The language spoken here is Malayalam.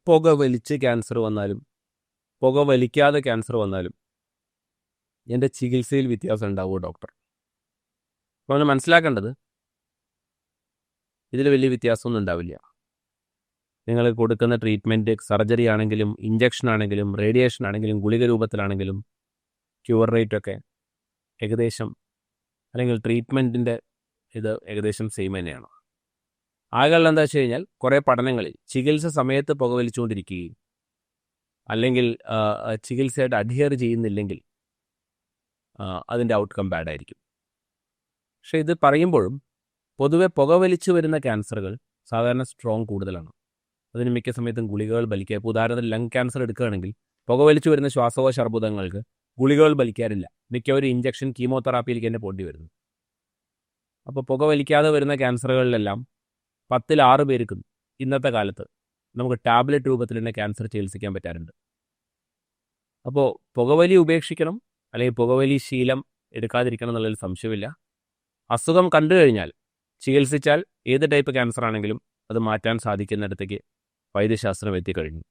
പുക വലിച്ച് ക്യാൻസർ വന്നാലും പുക വലിക്കാതെ ക്യാൻസർ വന്നാലും എൻ്റെ ചികിത്സയിൽ വ്യത്യാസം ഉണ്ടാവുമോ ഡോക്ടർ? അപ്പോൾ നമ്മൾ മനസ്സിലാക്കേണ്ടത് ഇതിൽ വലിയ വ്യത്യാസമൊന്നും ഉണ്ടാവില്ല. നിങ്ങൾ കൊടുക്കുന്ന ട്രീറ്റ്മെൻറ്റ് സർജറി ആണെങ്കിലും ഇഞ്ചക്ഷൻ ആണെങ്കിലും റേഡിയേഷൻ ആണെങ്കിലും ഗുളിക രൂപത്തിലാണെങ്കിലും ക്യൂർ റേറ്റൊക്കെ ഏകദേശം അല്ലെങ്കിൽ ട്രീറ്റ്മെൻറ്റിൻ്റെ ഇത് ഏകദേശം സെയിം തന്നെയാണ്. ആകെയുള്ള എന്താ വെച്ച് കഴിഞ്ഞാൽ കുറേ പഠനങ്ങളിൽ ചികിത്സ സമയത്ത് പുകവലിച്ചുകൊണ്ടിരിക്കുകയും അല്ലെങ്കിൽ ചികിത്സയായിട്ട് അഡ്ഹിയർ ചെയ്യുന്നില്ലെങ്കിൽ അതിൻ്റെ ഔട്ട്കം ബാഡായിരിക്കും. പക്ഷേ ഇത് പറയുമ്പോഴും പൊതുവെ പുകവലിച്ച് വരുന്ന ക്യാൻസറുകൾ സാധാരണ സ്ട്രോങ് കൂടുതലാണ്. അതിന് മിക്ക സമയത്തും ഗുളികകൾ വലിക്കുക. ഇപ്പോൾ ഉദാഹരണത്തിന് ലങ് ക്യാൻസർ എടുക്കുകയാണെങ്കിൽ പുകവലിച്ച് വരുന്ന ശ്വാസകോശ അർബുദങ്ങൾക്ക് ഗുളികകൾ വലിക്കാറില്ല. മിക്കവരും ഇഞ്ചക്ഷൻ കീമോതെറാപ്പിയിലേക്ക് തന്നെ പോണ്ടി വരുന്നു. അപ്പോൾ പുകവലിക്കാതെ വരുന്ന ക്യാൻസറുകളിലെല്ലാം 10-ൽ 6 പേർക്കും ഇന്നത്തെ കാലത്ത് നമുക്ക് ടാബ്ലറ്റ് രൂപത്തിൽ തന്നെ ക്യാൻസർ ചികിത്സിക്കാൻ പറ്റാറുണ്ട്. അപ്പോൾ പുകവലി ഉപേക്ഷിക്കണം അല്ലെങ്കിൽ പുകവലി ശീലം എടുക്കാതിരിക്കണം എന്നുള്ളതിൽ സംശയമില്ല. അസുഖം കണ്ടു കഴിഞ്ഞാൽ ചികിത്സിച്ചാൽ ഏത് ടൈപ്പ് ക്യാൻസർ ആണെങ്കിലും അത് മാറ്റാൻ സാധിക്കുന്നിടത്തേക്ക് വൈദ്യശാസ്ത്രം എത്തിക്കഴിഞ്ഞു.